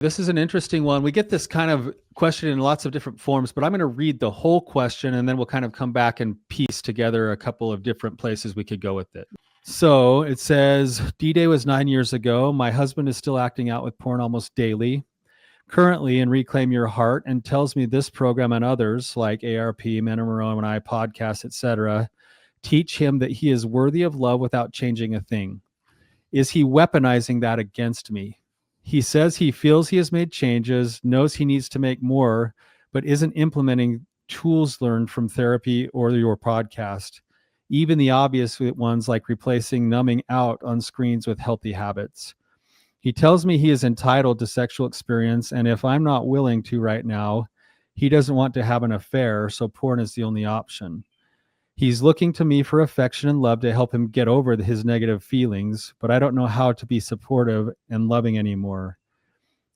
This is an interesting one. We get this kind of question in lots of different forms, but I'm going to read the whole question and then we'll kind of come back and piece together a couple of different places we could go with it. So it says, D-Day was 9 years ago. My husband is still acting out with porn almost daily. Currently in Reclaim Your Heart, and tells me this program and others like ARP, Men and Morone, and I podcast, etc., teach him that he is worthy of love without changing a thing. Is he weaponizing that against me? He says he feels he has made changes, knows he needs to make more, but isn't implementing tools learned from therapy or your podcast, even the obvious ones like replacing numbing out on screens with healthy habits. He tells me he is entitled to sexual experience, and if I'm not willing to right now, he doesn't want to have an affair, so porn is the only option. He's looking to me for affection and love to help him get over his negative feelings, but I don't know how to be supportive and loving anymore.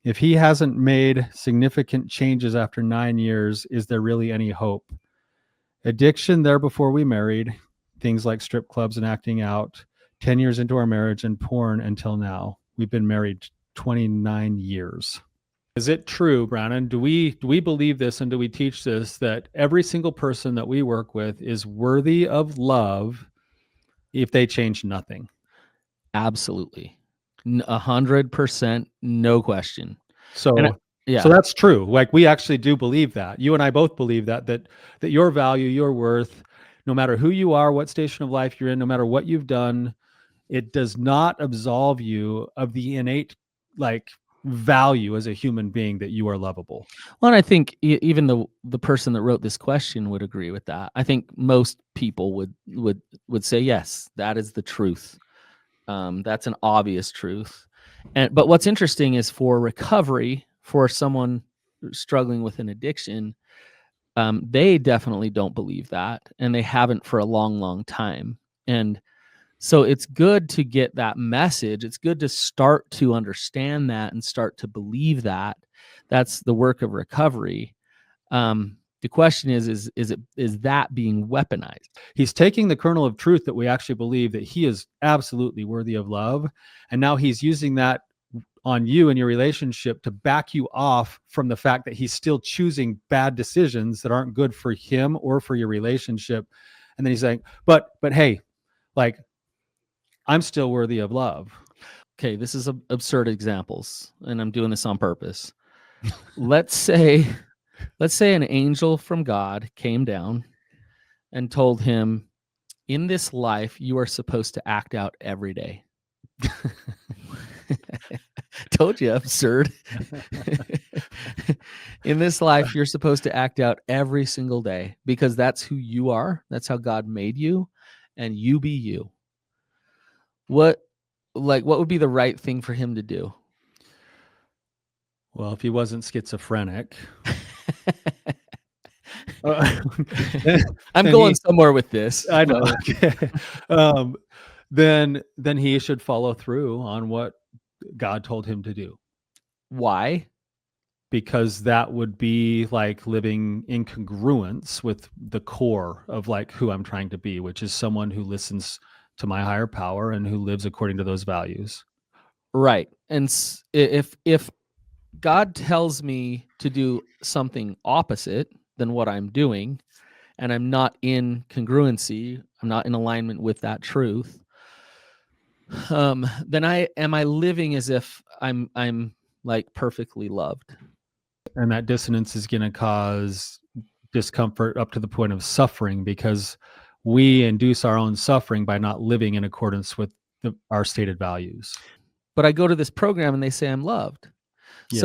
If he hasn't made significant changes after 9 years, is there really any hope? Addiction there before we married, things like strip clubs and acting out, 10 years into our marriage, and porn until now. We've been married 29 years. Is it true, Brandon? Do we believe this, and do we teach this, that every single person that we work with is worthy of love if they change nothing? Absolutely. 100%, no question. So that's true. Like, we actually do believe that. You and I both believe that your value, your worth, no matter who you are, what station of life you're in, no matter what you've done, it does not absolve you of the innate value as a human being that you are lovable. Well, and I think even the person that wrote this question would agree with that. I think most people would say, yes, that is the truth. That's an obvious truth. But what's interesting is for recovery, for someone struggling with an addiction, they definitely don't believe that, and they haven't for a long, long time. And so it's good to get that message. It's good to start to understand that and start to believe that. That's the work of recovery. The question is that being weaponized? He's taking the kernel of truth that we actually believe that he is absolutely worthy of love, and now he's using that on you and your relationship to back you off from the fact that he's still choosing bad decisions that aren't good for him or for your relationship. And then he's saying, but hey, like, I'm still worthy of love. Okay, this is absurd examples, and I'm doing this on purpose. Let's say an angel from God came down and told him, in this life, you are supposed to act out every day. Told you, absurd. In this life, you're supposed to act out every single day because that's who you are. That's how God made you, and you be you. What would be the right thing for him to do? Well, if he wasn't schizophrenic. I'm going somewhere with this. I know. Then he should follow through on what God told him to do. Why? Because that would be like living in congruence with the core of like who I'm trying to be, which is someone who listens to my higher power and who lives according to those values. Right. And if God tells me to do something opposite than what I'm doing, and I'm not in congruency, I'm not in alignment with that truth, then am I living as if I'm like perfectly loved? And that dissonance is going to cause discomfort up to the point of suffering, because we induce our own suffering by not living in accordance with our stated values. But I go to this program and they say I'm loved. Yes.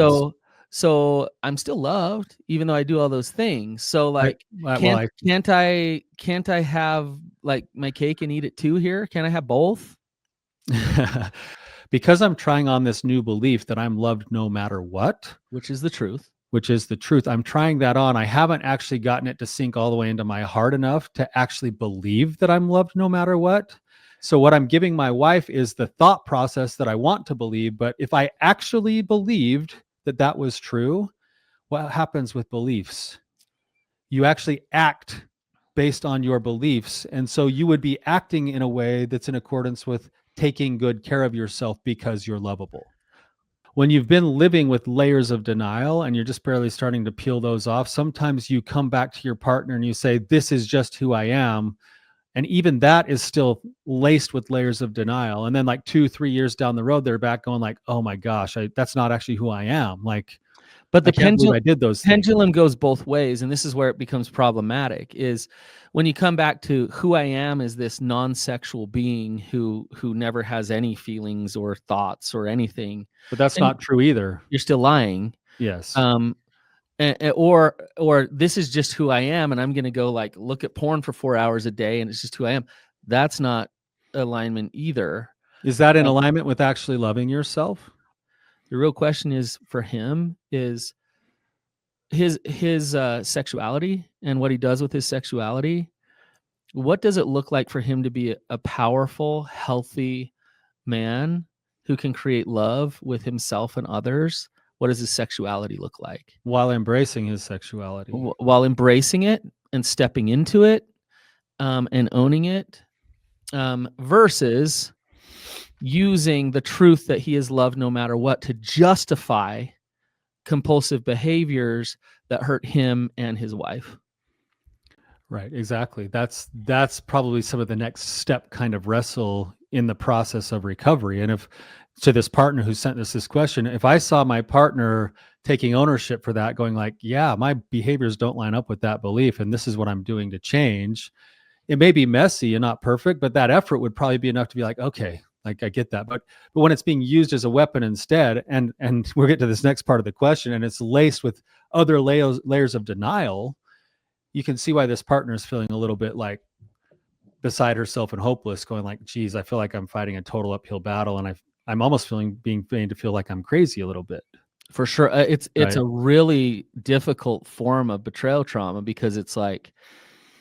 So I'm still loved, even though I do all those things. So like, can't I have like my cake and eat it too here? Can I have both? Because I'm trying on this new belief that I'm loved no matter what. Which is the truth. I'm trying that on. I haven't actually gotten it to sink all the way into my heart enough to actually believe that I'm loved no matter what. So what I'm giving my wife is the thought process that I want to believe. But if I actually believed that was true, what happens with beliefs? You actually act based on your beliefs. And so you would be acting in a way that's in accordance with taking good care of yourself because you're lovable. when you've been living with layers of denial and you're just barely starting to peel those off, sometimes you come back to your partner and you say, this is just who I am. And even that is still laced with layers of denial. And then like 2-3 years down the road, they're back going like, oh my gosh, that's not actually who I am. Like, But I the can't believe I did those things. pendulum goes both ways, and this is where it becomes problematic, is when you come back to who I am as this non-sexual being who never has any feelings or thoughts or anything, But that's and not true either. you're still lying. Yes. Or this is just who I am, and I'm going to go like look at porn for 4 hours a day, and it's just who I am. That's not alignment either. Is that in alignment with actually loving yourself? The real question is for him is his sexuality and what he does with his sexuality. What does it look like for him to be a powerful, healthy man who can create love with himself and others? What does his sexuality look like? While embracing his sexuality. While embracing it and stepping into it, and owning it, versus using the truth that he is loved no matter what to justify compulsive behaviors that hurt him and his wife. Right, exactly. That's probably some of the next step kind of wrestle in the process of recovery. And if to this partner who sent us this question, if I saw my partner taking ownership for that, going like, yeah, my behaviors don't line up with that belief, and this is what I'm doing to change. It may be messy and not perfect, but that effort would probably be enough to be like, okay, like I get that. But when it's being used as a weapon instead, and we'll get to this next part of the question, and it's laced with other layers of denial, you can see why this partner is feeling a little bit like beside herself and hopeless, going like, geez, I feel like I'm fighting a total uphill battle, and I'm almost being made to feel like I'm crazy a little bit. For sure. It's Right. a really difficult form of betrayal trauma, because it's like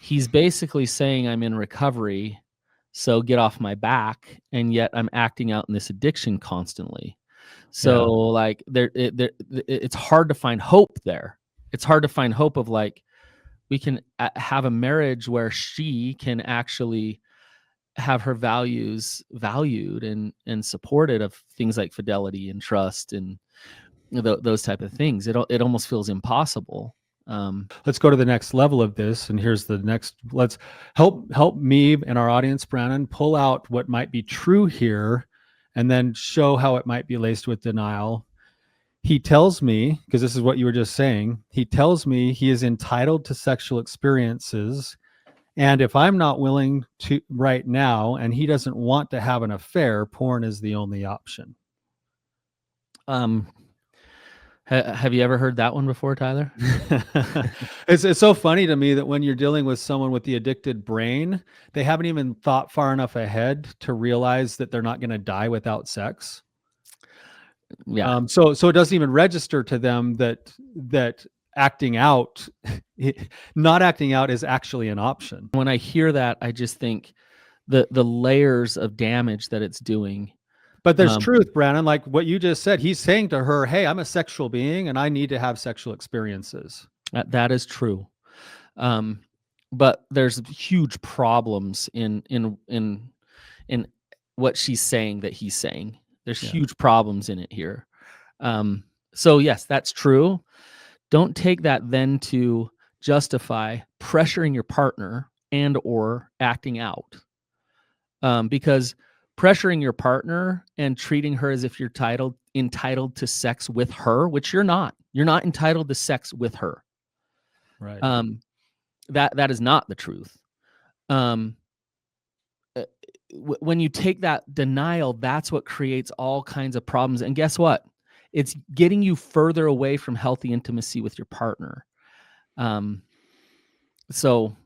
he's basically saying I'm in recovery, so get off my back, and yet I'm acting out in this addiction constantly. So like it's hard to find hope there. It's hard to find hope of like, we can have a marriage where she can actually have her values valued and supported, of things like fidelity and trust and those type of things. It almost feels impossible. Let's go to the next level of this. And here's the next, let's help me and our audience, Brandon, pull out what might be true here and then show how it might be laced with denial. He tells me, because this is what you were just saying, he tells me he is entitled to sexual experiences. And if I'm not willing to right now, and he doesn't want to have an affair, porn is the only option. Have you ever heard that one before, Tyler? It's so funny to me that when you're dealing with someone with the addicted brain, they haven't even thought far enough ahead to realize that they're not going to die without sex. Yeah. So it doesn't even register to them that acting out, not acting out, is actually an option. When I hear that, I just think the layers of damage that it's doing. But there's truth, Brandon, like what you just said. He's saying to her, hey, I'm a sexual being and I need to have sexual experiences. That is true. But there's huge problems in what she's saying that he's saying. There's huge problems in it here. So yes, that's true. Don't take that then to justify pressuring your partner and or acting out. Because pressuring your partner and treating her as if you're entitled to sex with her, which you're not. You're not entitled to sex with her. Right. That is not the truth. When you take that denial, that's what creates all kinds of problems. And guess what? It's getting you further away from healthy intimacy with your partner. So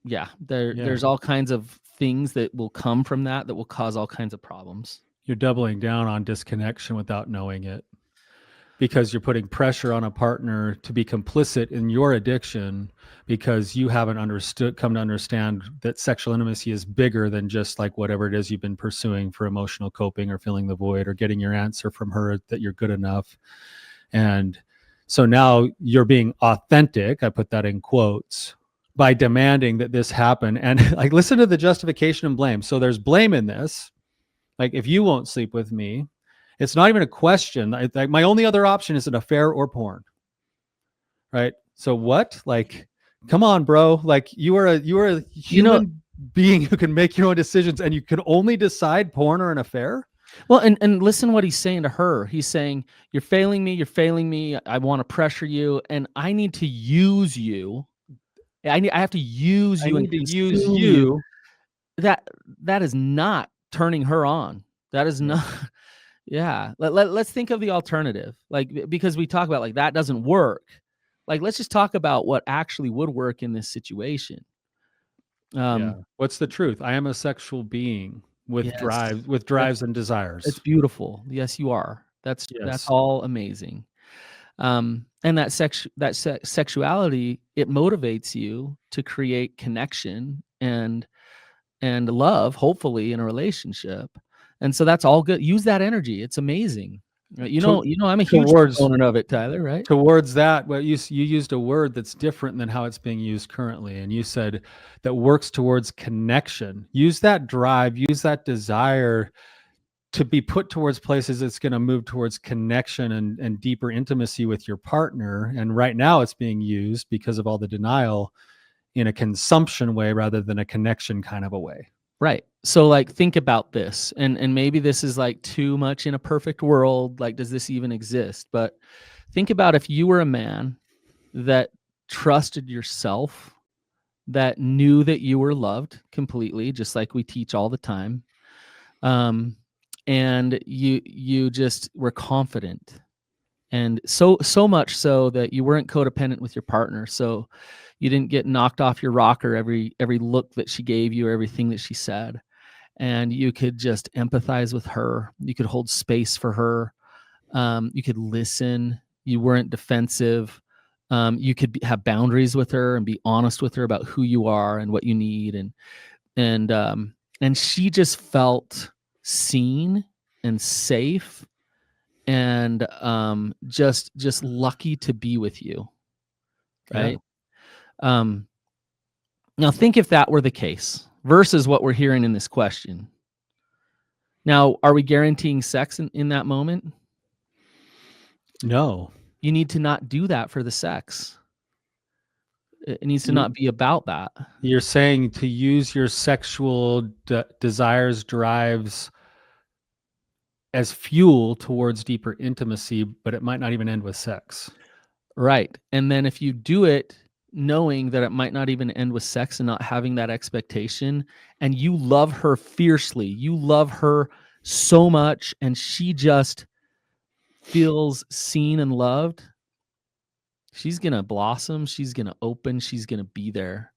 yeah, there's all kinds of things that will come from that will cause all kinds of problems. You're doubling down on disconnection without knowing it, because you're putting pressure on a partner to be complicit in your addiction because you haven't come to understand that sexual intimacy is bigger than just like whatever it is you've been pursuing for emotional coping or filling the void or getting your answer from her that you're good enough. And so now you're being authentic, I put that in quotes, by demanding that this happen. And like, listen to the justification and blame. So there's blame in this. Like, if you won't sleep with me, It's not even a question. Like my only other option is an affair or porn. Right? So what? Like, come on, bro. Like you are a human being who can make your own decisions, and you can only decide porn or an affair. Well, and listen what he's saying to her. He's saying, "You're failing me. You're failing me. I want to pressure you, and I need to use you. I have to use I you and need to use consume you." you. That is not turning her on. That is not. Yeah. Let's think of the alternative. Like, because we talk about like that doesn't work. Like, let's just talk about what actually would work in this situation. What's the truth? I am a sexual being with Yes, drives and it's desires. beautiful. Yes, you are. That's Yes. all amazing. And that sexuality, it motivates you to create connection and love, hopefully, in a relationship. And so that's all good. Use that energy. It's amazing. You know, I'm a huge proponent of it, Tyler, right? Towards that, well, you used a word that's different than how it's being used currently, and you said that works towards connection. Use that drive, use that desire to be put towards places that's going to move towards connection and deeper intimacy with your partner. And right now it's being used because of all the denial in a consumption way rather than a connection kind of a way. Right. So like think about this. And maybe this is like too much in a perfect world. Like, does this even exist? But think about if you were a man that trusted yourself, that knew that you were loved completely, just like we teach all the time. And you just were confident. And so much so that you weren't codependent with your partner. So you didn't get knocked off your rocker every look that she gave you or everything that she said. And you could just empathize with her. You could hold space for her. You could listen. You weren't defensive. You could have boundaries with her and be honest with her about who you are and what you need. And she just felt seen and safe and just lucky to be with you. Right. Yeah. Now think if that were the case versus what we're hearing in this question. Now, are we guaranteeing sex in that moment? No. You need to not do that for the sex. It needs to not be about that. You're saying to use your sexual desires, drives as fuel towards deeper intimacy, but it might not even end with sex. Right. And then if you do it knowing that it might not even end with sex and not having that expectation, and you love her fiercely, you love her so much, and she just feels seen and loved, she's going to blossom, she's going to open, she's going to be there.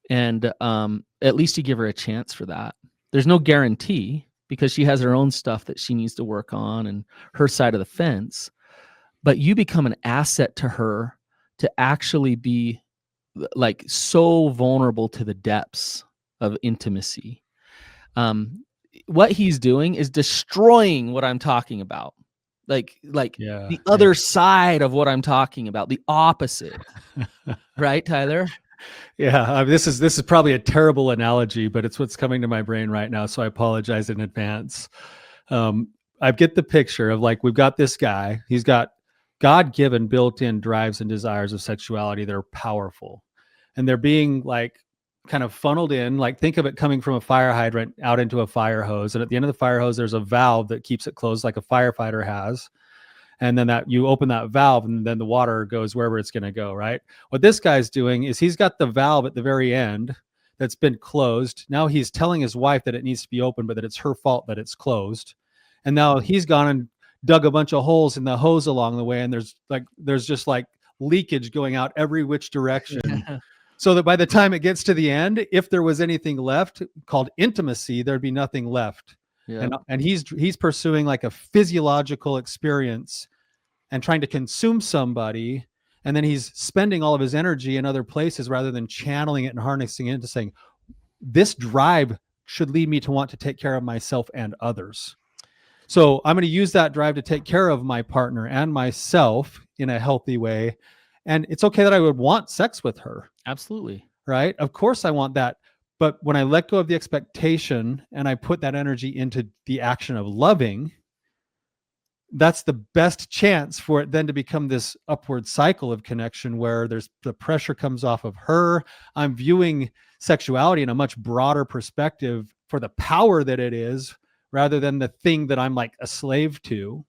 And at least you give her a chance for that. There's no guarantee because she has her own stuff that she needs to work on and her side of the fence. But you become an asset to her to actually be like so vulnerable to the depths of intimacy. What he's doing is destroying what I'm talking about. Like the other side of what I'm talking about, the opposite. Right, Tyler? Yeah, this is probably a terrible analogy, but it's what's coming to my brain right now, so I apologize in advance. I get the picture of like we've got this guy, he's got God-given built-in drives and desires of sexuality that are powerful, and they're being like kind of funneled in. Like think of it coming from a fire hydrant out into a fire hose, and at the end of the fire hose there's a valve that keeps it closed like a firefighter has. And then that you open that valve and then the water goes wherever it's going to go, right? What this guy's doing is he's got the valve at the very end that's been closed. Now he's telling his wife that it needs to be open, but that it's her fault that it's closed. And now he's gone and dug a bunch of holes in the hose along the way. And there's just like leakage going out every which direction. Yeah. So that by the time it gets to the end, if there was anything left called intimacy, there'd be nothing left. Yeah. And he's pursuing like a physiological experience and trying to consume somebody. And then he's spending all of his energy in other places rather than channeling it and harnessing it into saying, this drive should lead me to want to take care of myself and others. So I'm going to use that drive to take care of my partner and myself in a healthy way. And it's okay that I would want sex with her. Absolutely. Right? Of course I want that. But when I let go of the expectation and I put that energy into the action of loving, that's the best chance for it then to become this upward cycle of connection where there's the pressure comes off of her. I'm viewing sexuality in a much broader perspective for the power that it is, rather than the thing that I'm like a slave to.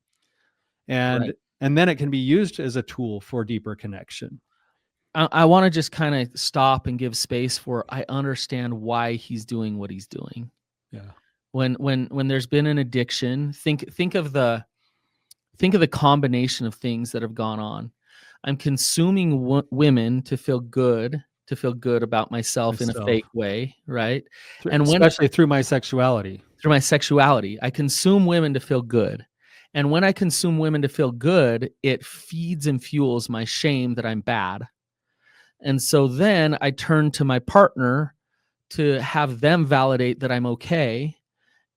And Right. and then it can be used as a tool for deeper connection. I want to just kind of stop and give space for, I understand why he's doing what he's doing. Yeah. When there's been an addiction, think of the combination of things that have gone on. I'm consuming women to feel good about myself in a Myself. fake way, right? And Especially through my sexuality. through my sexuality, I consume women to feel good. And when I consume women to feel good, it feeds and fuels my shame that I'm bad. And so then I turn to my partner to have them validate that I'm okay.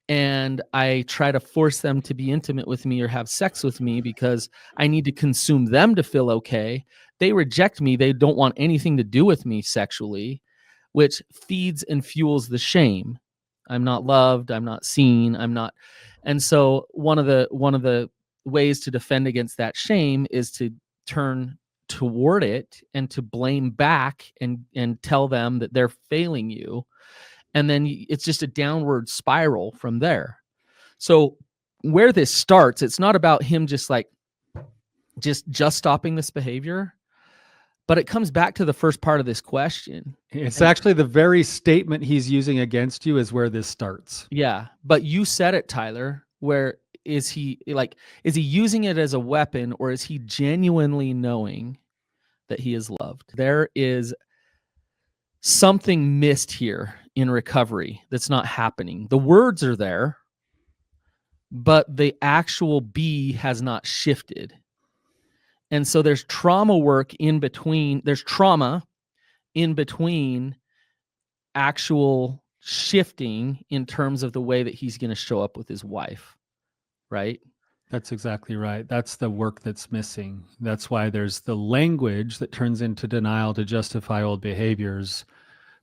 And I try to force them to be intimate with me or have sex with me because I need to consume them to feel okay. They reject me. They don't want anything to do with me sexually, which feeds and fuels the shame. I'm not loved. I'm not seen. I'm not. And so one of the ways to defend against that shame is to turn toward it and to blame back and tell them that they're failing you. And then it's just a downward spiral from there. So where this starts, it's not about him just stopping this behavior, but it comes back to the first part of this question. It's actually the very statement he's using against you is where this starts. Yeah. But you said it, Tyler, where is he using it as a weapon, or is he genuinely knowing that he is loved? There is something missed here in recovery that's not happening. The words are there, but the actual be has not shifted. And so there's trauma work in between. There's trauma in between actual shifting in terms of the way that he's going to show up with his wife, right? That's exactly right. That's the work that's missing. That's why there's the language that turns into denial to justify old behaviors,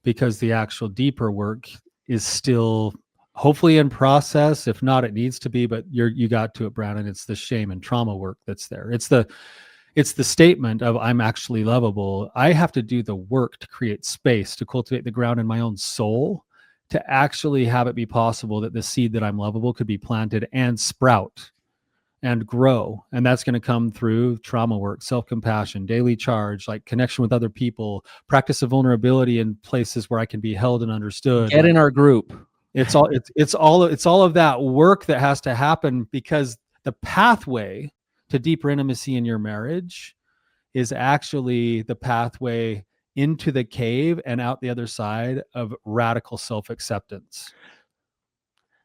because the actual deeper work is still hopefully in process. If not, it needs to be, but you got to it, Brandon. It's the shame and trauma work that's there. It's the statement of I'm actually lovable. I have to do the work to create space, to cultivate the ground in my own soul, to actually have it be possible that the seed that I'm lovable could be planted and sprout and grow. And that's going to come through trauma work, self-compassion, daily charge, like connection with other people, practice of vulnerability in places where I can be held and understood. Get in our group. It's all of that work that has to happen, because the pathway to deeper intimacy in your marriage is actually the pathway into the cave and out the other side of radical self-acceptance.